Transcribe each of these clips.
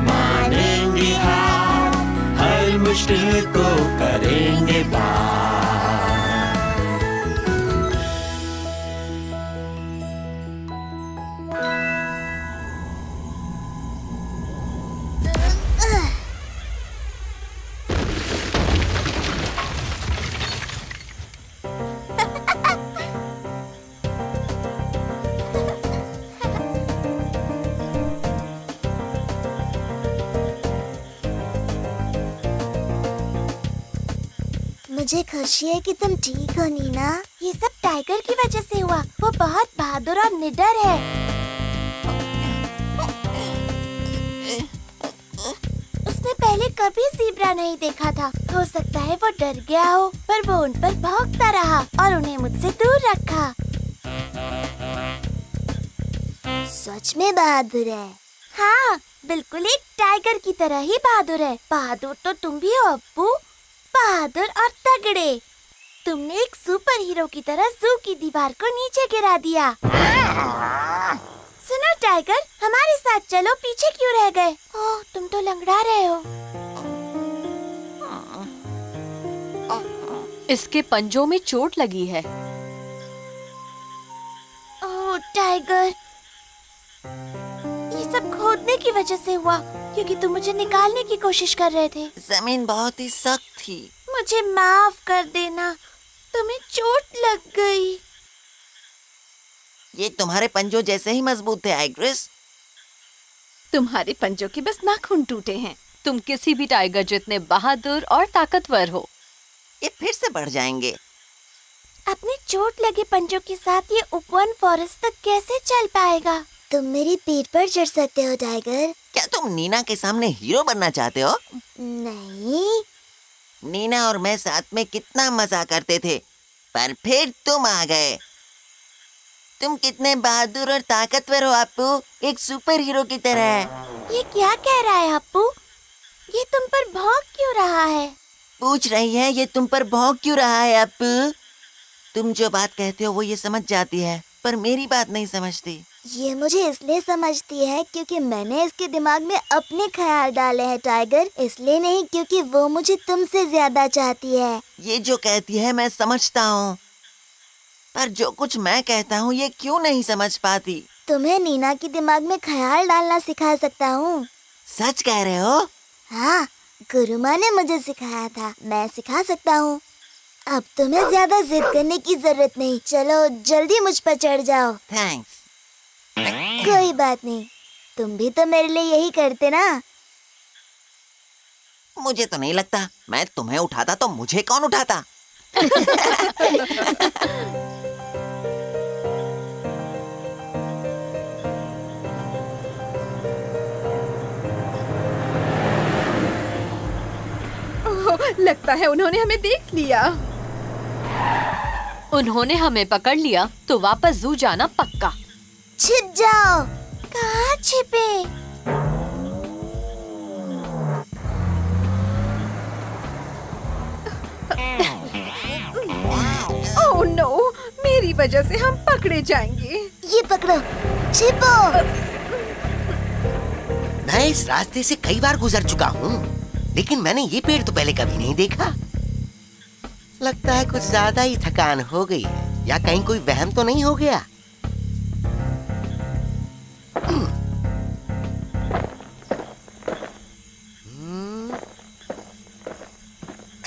मानेंगे हार, हर मुश्किल को करेंगे पार। मुझे खुशी है कि तुम ठीक हो नीना। ये सब टाइगर की वजह से हुआ। वो बहुत बहादुर और निडर है। उसने पहले कभी ज़ेब्रा नहीं देखा था। हो सकता है वो डर गया हो, पर वो उन पर भौंकता रहा और उन्हें मुझसे दूर रखा। सच में बहादुर है। हाँ, बिल्कुल एक टाइगर की तरह ही बहादुर है। बहादुर तो तुम भी हो अप्पू, बहादुर और तगड़े। तुमने एक सुपर हीरो की तरह ज़ू की दीवार को नीचे गिरा दिया। सुनो टाइगर, हमारे साथ चलो, पीछे क्यों रह गए? ओह, तुम तो लंगड़ा रहे हो। इसके पंजों में चोट लगी है। ओह टाइगर, ये सब खोदने की वजह से हुआ, क्योंकि तुम मुझे निकालने की कोशिश कर रहे थे। जमीन बहुत ही सख्त थी। मुझे माफ कर देना, तुम्हें चोट लग गई। ये तुम्हारे पंजों जैसे ही मजबूत थे आइग्रिस। तुम्हारे पंजों के बस नाखून टूटे हैं। तुम किसी भी टाइगर जितने बहादुर और ताकतवर हो। ये फिर से बढ़ जाएंगे। अपने चोट लगे पंजों के साथ ये उपवन फॉरेस्ट तक कैसे चल पाएगा? तुम मेरी पीठ पर चढ़ सकते हो टाइगर। क्या तुम नीना के सामने हीरो बनना चाहते हो? नहीं। नीना और मैं साथ में कितना मजा करते थे, पर फिर तुम आ गए। तुम कितने बहादुर और ताकतवर हो अप्पू, एक सुपर हीरो की तरह। ये क्या कह रहा है अप्पू? ये तुम पर भौंक क्यों रहा है? पूछ रही है ये तुम पर भौंक क्यों रहा है अप्पू? तुम जो बात कहते हो वो ये समझ जाती है, पर मेरी बात नहीं समझती। ये मुझे इसलिए समझती है क्योंकि मैंने इसके दिमाग में अपने ख्याल डाले हैं टाइगर, इसलिए नहीं क्योंकि वो मुझे तुमसे ज्यादा चाहती है। ये जो कहती है मैं समझता हूँ, पर जो कुछ मैं कहता हूँ ये क्यों नहीं समझ पाती? तुम्हें नीना के दिमाग में ख्याल डालना सिखा सकता हूँ। सच कह रहे हो? हाँ, गुरु माँ ने मुझे सिखाया था, मैं सिखा सकता हूँ। अब तुम्हें ज्यादा जिद करने की जरूरत नहीं, चलो जल्दी मुझ पर चढ़ जाओ। थैंक्स। कोई बात नहीं, तुम भी तो मेरे लिए यही करते ना। मुझे तो नहीं लगता, मैं तुम्हें उठाता तो मुझे कौन उठाता? लगता है उन्होंने हमें देख लिया। उन्होंने हमें पकड़ लिया तो वापस ज़ू जाना पक्का। छिप जाओ। कहाँ छिपे? ओह नो, मेरी वजह से हम पकड़े जाएंगे। ये पकड़ो, छिपो। मैं इस रास्ते से कई बार गुजर चुका हूँ, लेकिन मैंने ये पेड़ तो पहले कभी नहीं देखा। लगता है कुछ ज्यादा ही थकान हो गई है, या कहीं कोई वहम तो नहीं हो गया।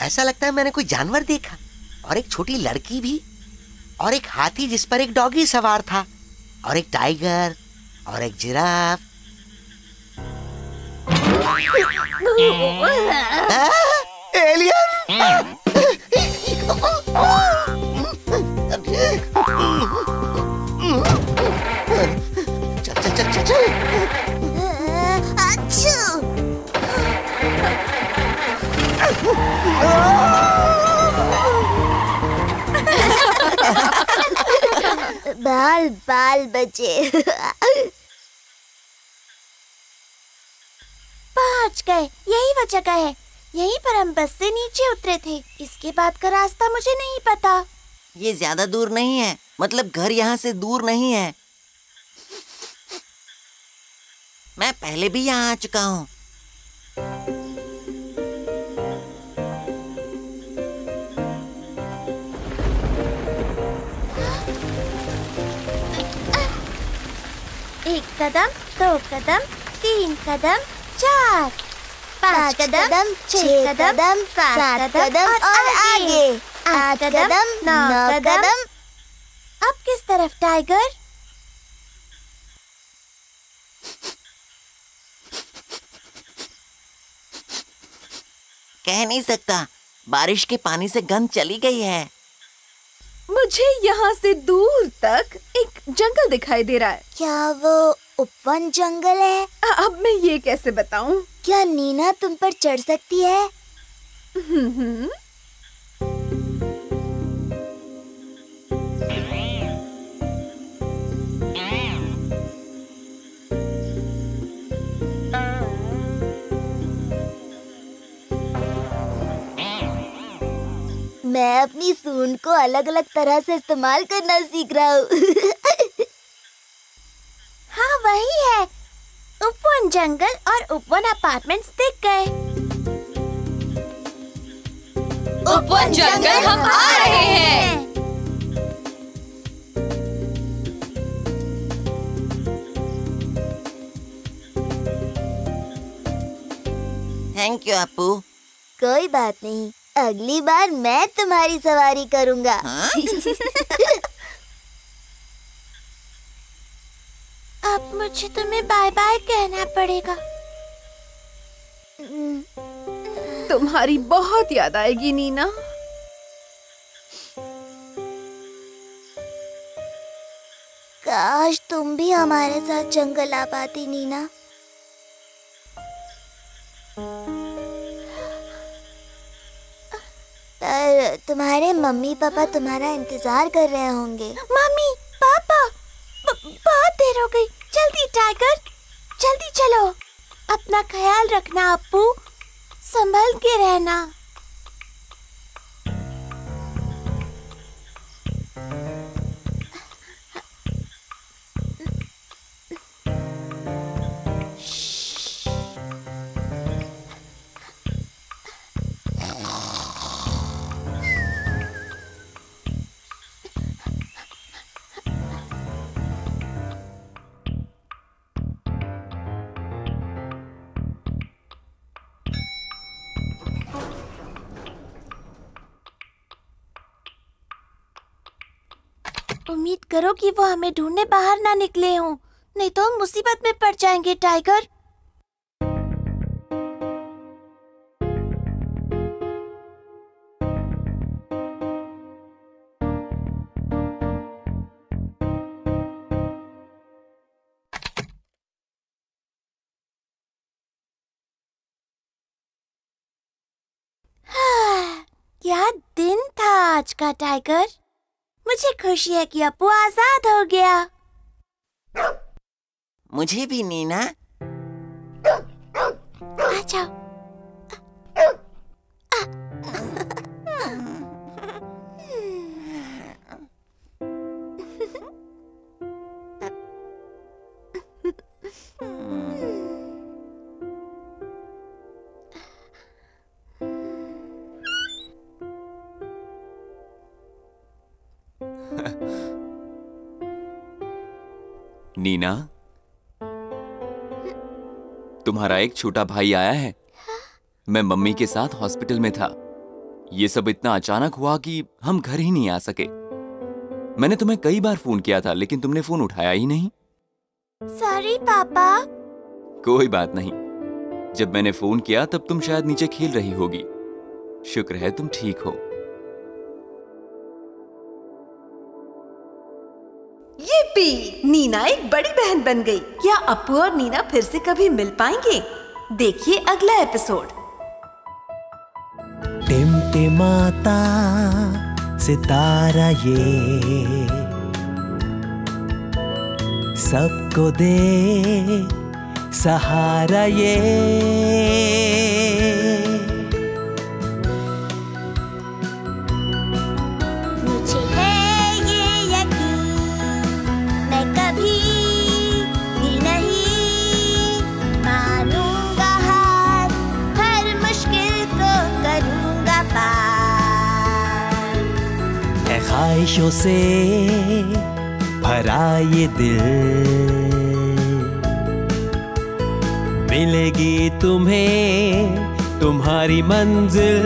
ऐसा लगता है मैंने कोई जानवर देखा, और एक छोटी लड़की भी, और एक हाथी जिस पर एक डॉगी सवार था, और एक टाइगर, और एक जिराफ। एलियन! चल चल चल चल चल। बाल बाल बचे। पहुंच गए, यही वो जगह है। यहीं पर हम बस से नीचे उतरे थे। इसके बाद का रास्ता मुझे नहीं पता। ये ज्यादा दूर नहीं है, मतलब घर यहाँ से दूर नहीं है। मैं पहले भी यहाँ आ चुका हूँ। एक कदम, 2 कदम, 3 कदम, 4, 5 कदम, 6 कदम, 7 कदम और आगे 8 कदम, 9 कदम। अब किस तरफ टाइगर? कह नहीं सकता, बारिश के पानी से गंध चली गई है। मुझे यहाँ से दूर तक एक जंगल दिखाई दे रहा है। क्या वो उपवन जंगल है? अब मैं ये कैसे बताऊं? क्या नीना तुम पर चढ़ सकती है? मैं अपनी सूंड को अलग अलग तरह से इस्तेमाल करना सीख रहा हूँ। हाँ वही है, उपवन जंगल और उपवन अपार्टमेंट्स दिख गए। उपवन जंगल हम आ रहे हैं। थैंक यू अपू। कोई बात नहीं, अगली बार मैं तुम्हारी सवारी करूँगा। हाँ? अब मुझे तुम्हें बाय बाय कहना पड़ेगा। तुम्हारी बहुत याद आएगी नीना। काश तुम भी हमारे साथ जंगल आ पाती नीना। पर तुम्हारे मम्मी पापा तुम्हारा इंतजार कर रहे होंगे। मम्मी पापा, बहुत देर हो गई। जल्दी टाइगर, जल्दी चलो। अपना ख्याल रखना अप्पू, संभल के रहना। उम्मीद करो कि वो हमें ढूंढने बाहर ना निकले हों, नहीं तो हम मुसीबत में पड़ जाएंगे टाइगर। क्या दिन था आज का टाइगर। मुझे खुशी है कि अप्पू आजाद हो गया। मुझे भी नीना। आ जाओ। नीना, तुम्हारा एक छोटा भाई आया है। मैं मम्मी के साथ हॉस्पिटल में था। ये सब इतना अचानक हुआ कि हम घर ही नहीं आ सके। मैंने तुम्हें कई बार फोन किया था, लेकिन तुमने फोन उठाया ही नहीं। सॉरी पापा। कोई बात नहीं। जब मैंने फोन किया तब तुम शायद नीचे खेल रही होगी। शुक्र है तुम ठीक हो। ये नीना एक बड़ी बहन बन गई। क्या अप्पू और नीना फिर से कभी मिल पाएंगे? देखिए अगला एपिसोड। टिमटिमाता सितारा ये सबको दे सहारा ये। मुझे है ये यकीन, मैं कभी भी नहीं ख्वाहिशों से भरा ये दिल, मिलेगी तुम्हें तुम्हारी मंजिल।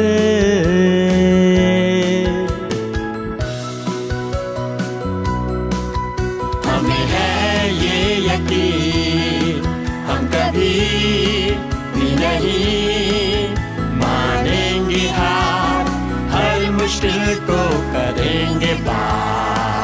हमें है ये यकीन, हम कभी भी नहीं मानेंगे हार, हर मुश्किल को करेंगे पार।